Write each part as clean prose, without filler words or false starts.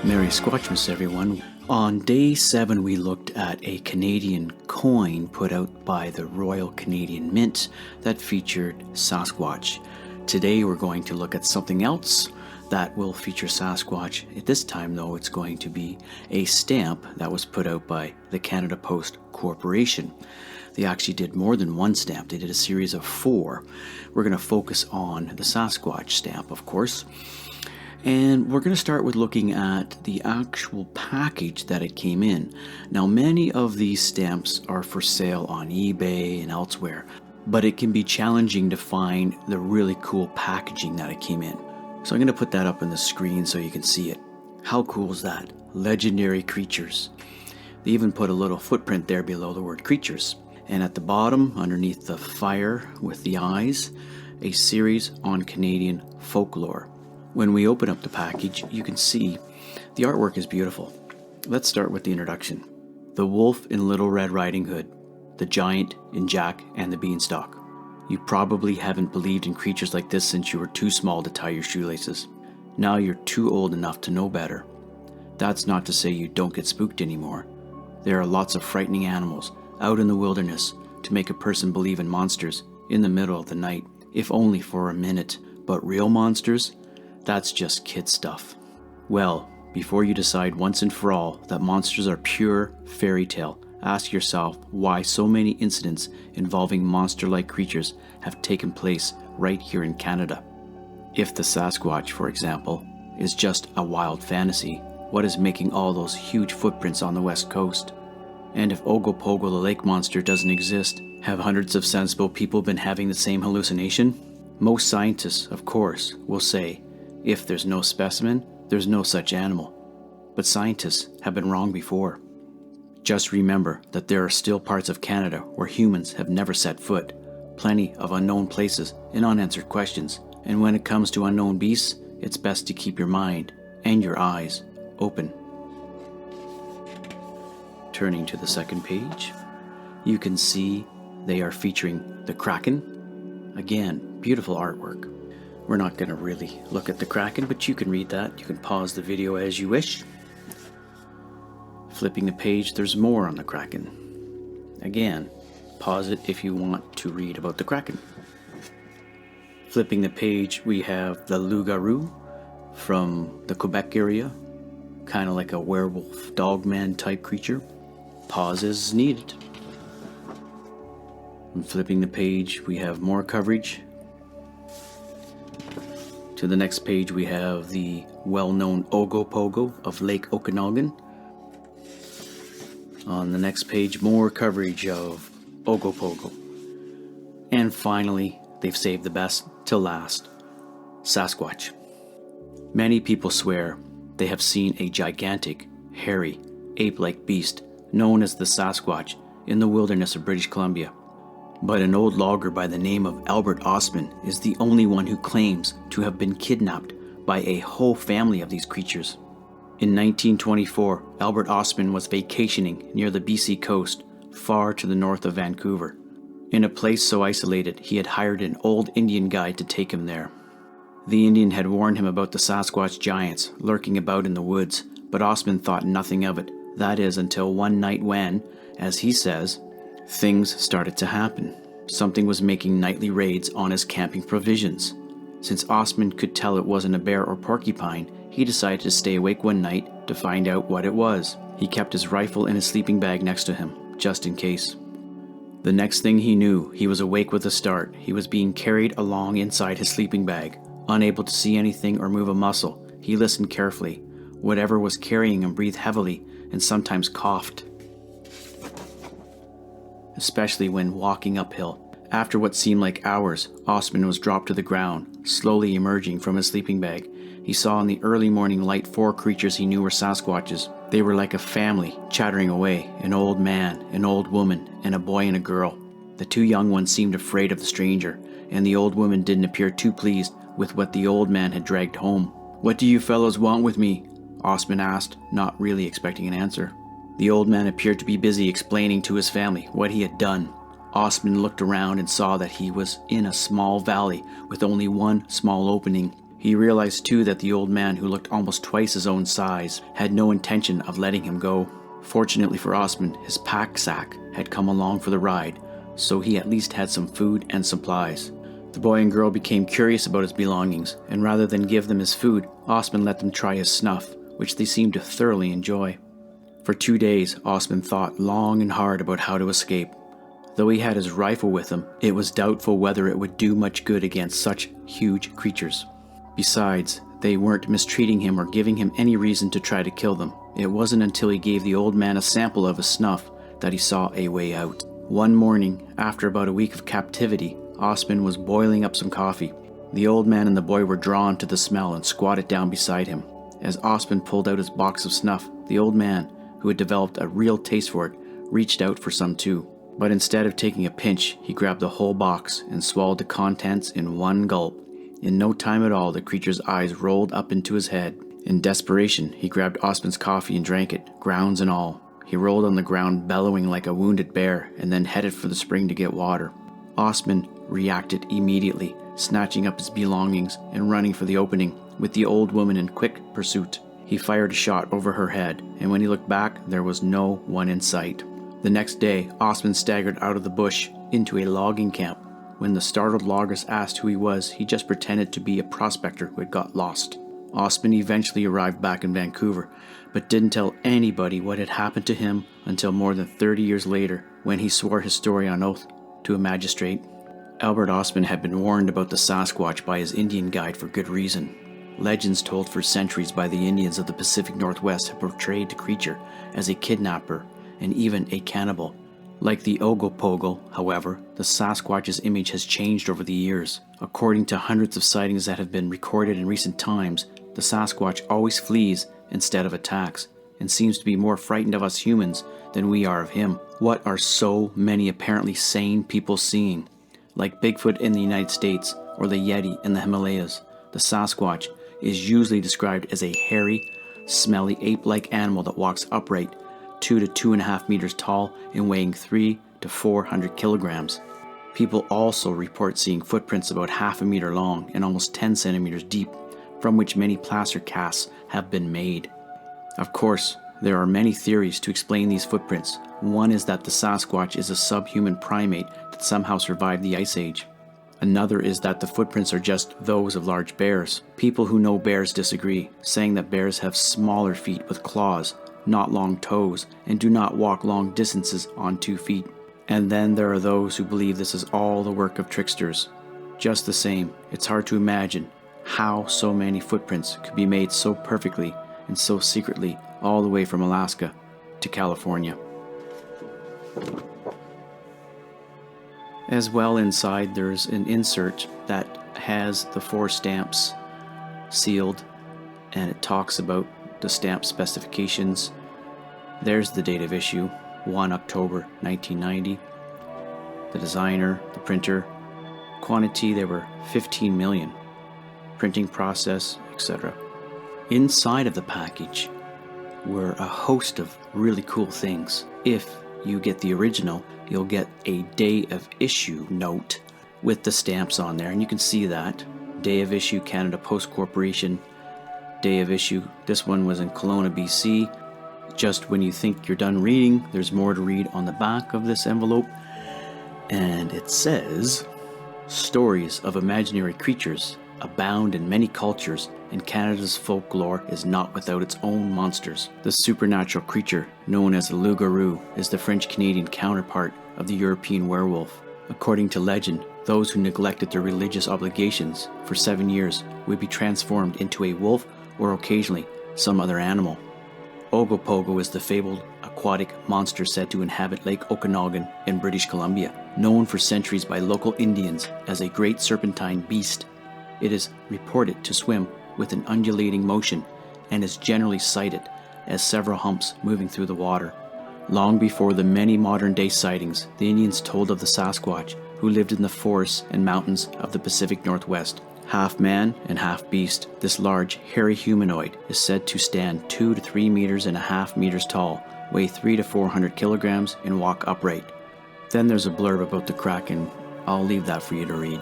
Merry SQUATCHMAS, everyone. On day 7, we looked at a Canadian coin put out by the Royal Canadian Mint that featured Sasquatch. Today, we're going to look at something else that will feature Sasquatch. At this time, though, it's going to be a stamp that was put out by the Canada Post Corporation. They actually did more than one stamp. They did a series of 4. We're going to focus on the Sasquatch stamp, of course. And we're going to start with looking at the actual package that it came in. Now, many of these stamps are for sale on eBay and elsewhere, but it can be challenging to find the really cool packaging that it came in. So I'm going to put that up on the screen so you can see it. How cool is that? Legendary creatures. They even put a little footprint there below the word creatures. And at the bottom, underneath the fire with the eyes, a series on Canadian folklore. When we open up the package, you can see the artwork is beautiful. Let's start with the introduction. The wolf in Little Red Riding Hood, the giant in Jack and the Beanstalk. You probably haven't believed in creatures like this since you were too small to tie your shoelaces. Now you're too old enough to know better. That's not to say you don't get spooked anymore. There are lots of frightening animals out in the wilderness to make a person believe in monsters in the middle of the night, if only for a minute. But real monsters? That's just kid stuff. Well, before you decide once and for all that monsters are pure fairy tale, ask yourself why so many incidents involving monster-like creatures have taken place right here in Canada. If the Sasquatch, for example, is just a wild fantasy, what is making all those huge footprints on the west coast? And if Ogopogo the lake monster doesn't exist, have hundreds of sensible people been having the same hallucination? Most scientists, of course, will say, if there's no specimen, there's no such animal. But scientists have been wrong before. Just remember that there are still parts of Canada where humans have never set foot, plenty of unknown places and unanswered questions, and when it comes to unknown beasts, it's best to keep your mind and your eyes open. Turning to the second page, you can see they are featuring the Kraken. Again, beautiful artwork. We're not going to really look at the Kraken, but you can read that. You can pause the video as you wish. Flipping the page, there's more on the Kraken. Again, pause it if you want to read about the Kraken. Flipping the page, we have the loup-garou from the Quebec area, kind of like a werewolf dogman type creature. Pause as needed. And flipping the page, we have more coverage. To the next page, we have the well-known Ogopogo of Lake Okanagan. On the next page, more coverage of Ogopogo. And finally, they've saved the best till last, Sasquatch. Many people swear they have seen a gigantic, hairy, ape-like beast known as the Sasquatch in the wilderness of British Columbia. But an old logger by the name of Albert Ostman is the only one who claims to have been kidnapped by a whole family of these creatures. In 1924, Albert Ostman was vacationing near the BC coast, far to the north of Vancouver. In a place so isolated, he had hired an old Indian guide to take him there. The Indian had warned him about the Sasquatch giants lurking about in the woods, but Ostman thought nothing of it. That is, until one night when, as he says, things started to happen. Something was making nightly raids on his camping provisions. Since Ostman could tell it wasn't a bear or porcupine, he decided to stay awake one night to find out what it was. He kept his rifle in his sleeping bag next to him, just in case. The next thing he knew, he was awake with a start. He was being carried along inside his sleeping bag. Unable to see anything or move a muscle, he listened carefully. Whatever was carrying him breathed heavily and sometimes coughed, especially when walking uphill. After what seemed like hours, Ostman was dropped to the ground, slowly emerging from his sleeping bag. He saw in the early morning light 4 creatures he knew were Sasquatches. They were like a family, chattering away, an old man, an old woman, and a boy and a girl. The 2 young ones seemed afraid of the stranger, and the old woman didn't appear too pleased with what the old man had dragged home. "What do you fellows want with me?" Ostman asked, not really expecting an answer. The old man appeared to be busy explaining to his family what he had done. Ostman looked around and saw that he was in a small valley with only one small opening. He realized too that the old man, who looked almost twice his own size, had no intention of letting him go. Fortunately for Ostman, his pack sack had come along for the ride, so he at least had some food and supplies. The boy and girl became curious about his belongings, and rather than give them his food, Ostman let them try his snuff, which they seemed to thoroughly enjoy. For 2 days, Ostman thought long and hard about how to escape. Though he had his rifle with him, it was doubtful whether it would do much good against such huge creatures. Besides, they weren't mistreating him or giving him any reason to try to kill them. It wasn't until he gave the old man a sample of his snuff that he saw a way out. One morning, after about a week of captivity, Ostman was boiling up some coffee. The old man and the boy were drawn to the smell and squatted down beside him. As Ostman pulled out his box of snuff, the old man, who had developed a real taste for it, reached out for some too. But instead of taking a pinch, he grabbed the whole box and swallowed the contents in one gulp. In no time at all, the creature's eyes rolled up into his head. In desperation, he grabbed Ostman's coffee and drank it, grounds and all. He rolled on the ground, bellowing like a wounded bear, and then headed for the spring to get water. Ostman reacted immediately, snatching up his belongings and running for the opening, with the old woman in quick pursuit. He fired a shot over her head, and when he looked back, there was no one in sight. The next day, Ostman staggered out of the bush into a logging camp. When the startled loggers asked who he was, he just pretended to be a prospector who had got lost. Ostman eventually arrived back in Vancouver, but didn't tell anybody what had happened to him until more than 30 years later, when he swore his story on oath to a magistrate. Albert Ostman had been warned about the Sasquatch by his Indian guide for good reason. Legends told for centuries by the Indians of the Pacific Northwest have portrayed the creature as a kidnapper and even a cannibal. Like the Ogopogo, however, the Sasquatch's image has changed over the years. According to hundreds of sightings that have been recorded in recent times, the Sasquatch always flees instead of attacks, and seems to be more frightened of us humans than we are of him. What are so many apparently sane people seeing? Like Bigfoot in the United States or the Yeti in the Himalayas, the Sasquatch is usually described as a hairy, smelly ape-like animal that walks upright, 2 to 2.5 meters tall and weighing 300 to 400 kilograms. People also report seeing footprints about 0.5 meter long and almost 10 centimeters deep, from which many plaster casts have been made. Of course, there are many theories to explain these footprints. One is that the Sasquatch is a subhuman primate that somehow survived the Ice Age. Another is that the footprints are just those of large bears. People who know bears disagree, saying that bears have smaller feet with claws, not long toes, and do not walk long distances on 2 feet. And then there are those who believe this is all the work of tricksters. Just the same, it's hard to imagine how so many footprints could be made so perfectly and so secretly all the way from Alaska to California. As well, inside there's an insert that has the 4 stamps sealed, and it talks about the stamp specifications. There's the date of issue, 1 October 1990. The designer, the printer, quantity, there were 15 million. Printing process, etc. Inside of the package were a host of really cool things. If you get the original, you'll get a day of issue note with the stamps on there, and you can see that. Day of issue, Canada Post Corporation. Day of issue, this one was in Kelowna, BC. Just when you think you're done reading, there's more to read on the back of this envelope. And it says, stories of imaginary creatures abound in many cultures, and Canada's folklore is not without its own monsters. The supernatural creature known as the loup-garou is the French-Canadian counterpart of the European werewolf. According to legend, those who neglected their religious obligations for 7 years would be transformed into a wolf or occasionally some other animal. Ogopogo is the fabled aquatic monster said to inhabit Lake Okanagan in British Columbia, known for centuries by local Indians as a great serpentine beast. It is reported to swim with an undulating motion and is generally sighted as several humps moving through the water. Long before the many modern-day sightings, the Indians told of the Sasquatch, who lived in the forests and mountains of the Pacific Northwest. Half man and half beast, this large, hairy humanoid is said to stand 2 to 3.5 meters tall, weigh 300 to 400 kilograms, and walk upright. Then there's a blurb about the Kraken. I'll leave that for you to read.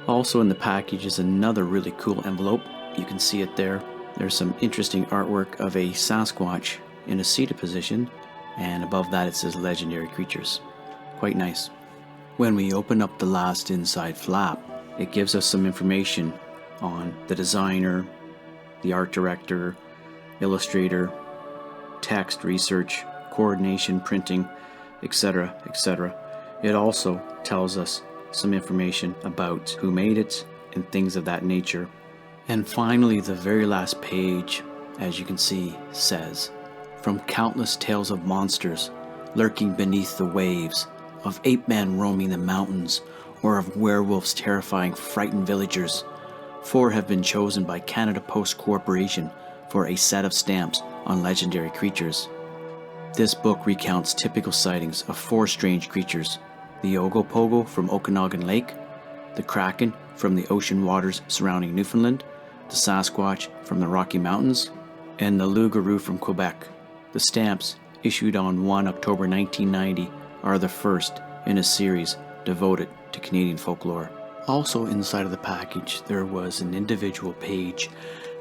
Also in the package is another really cool envelope You can see it there. There's some interesting artwork of a Sasquatch in a seated position, and above that it says legendary creatures. Quite nice. When we open up the last inside flap, it gives us some information on the designer, the art director, illustrator, text, research, coordination, printing, etc., etc. It also tells us some information about who made it and things of that nature. And finally, the very last page, as you can see, says, "From countless tales of monsters lurking beneath the waves, of ape men roaming the mountains, or of werewolves terrifying frightened villagers, 4 have been chosen by Canada Post Corporation for a set of stamps on legendary creatures. This book recounts typical sightings of 4 strange creatures: the Ogopogo from Okanagan Lake, the Kraken from the ocean waters surrounding Newfoundland, the Sasquatch from the Rocky Mountains, and the Loup-garou from Quebec. The stamps, issued on 1 October 1990, are the first in a series devoted to Canadian folklore." Also inside of the package, there was an individual page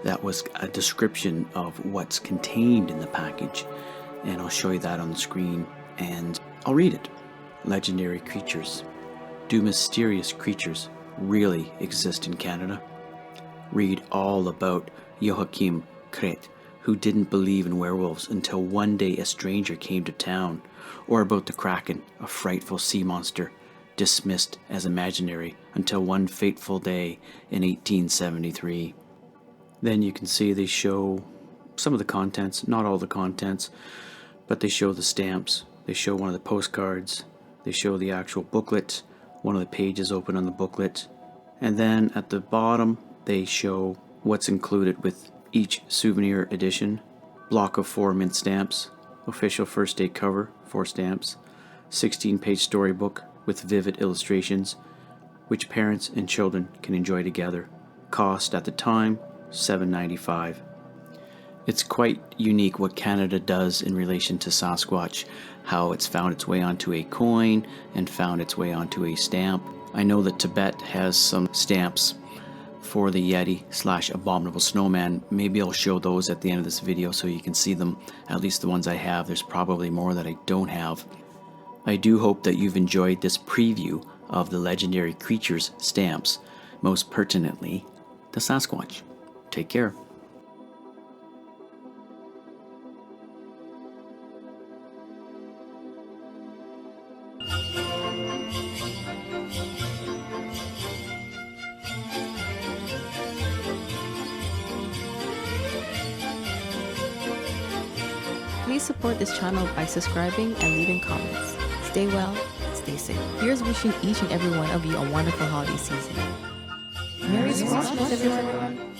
that was a description of what's contained in the package, and I'll show you that on the screen, and I'll read it. Legendary creatures. Do mysterious creatures really exist in Canada? Read all about Joachim Kret, who didn't believe in werewolves until one day a stranger came to town, or about the Kraken, a frightful sea monster dismissed as imaginary until one fateful day in 1873. Then you can see they show some of the contents, not all the contents, but they show the stamps, they show one of the postcards, they show the actual booklet, one of the pages open on the booklet, and then at the bottom they show what's included with each souvenir edition: block of 4 mint stamps, official first day cover, 4 stamps, 16-page storybook with vivid illustrations, which parents and children can enjoy together. Cost at the time, $7.95. It's quite unique what Canada does in relation to Sasquatch, how it's found its way onto a coin and found its way onto a stamp. I know that Tibet has some stamps for the Yeti / Abominable Snowman. Maybe I'll show those at the end of this video so you can see them, at least the ones I have. There's probably more that I don't have. I do hope that you've enjoyed this preview of the legendary creatures stamps, most pertinently, the Sasquatch. Take care. Please support this channel by subscribing and leaving comments. Stay well, stay safe. Here's wishing each and every one of you a wonderful holiday season. Merry Squatchmas, everyone!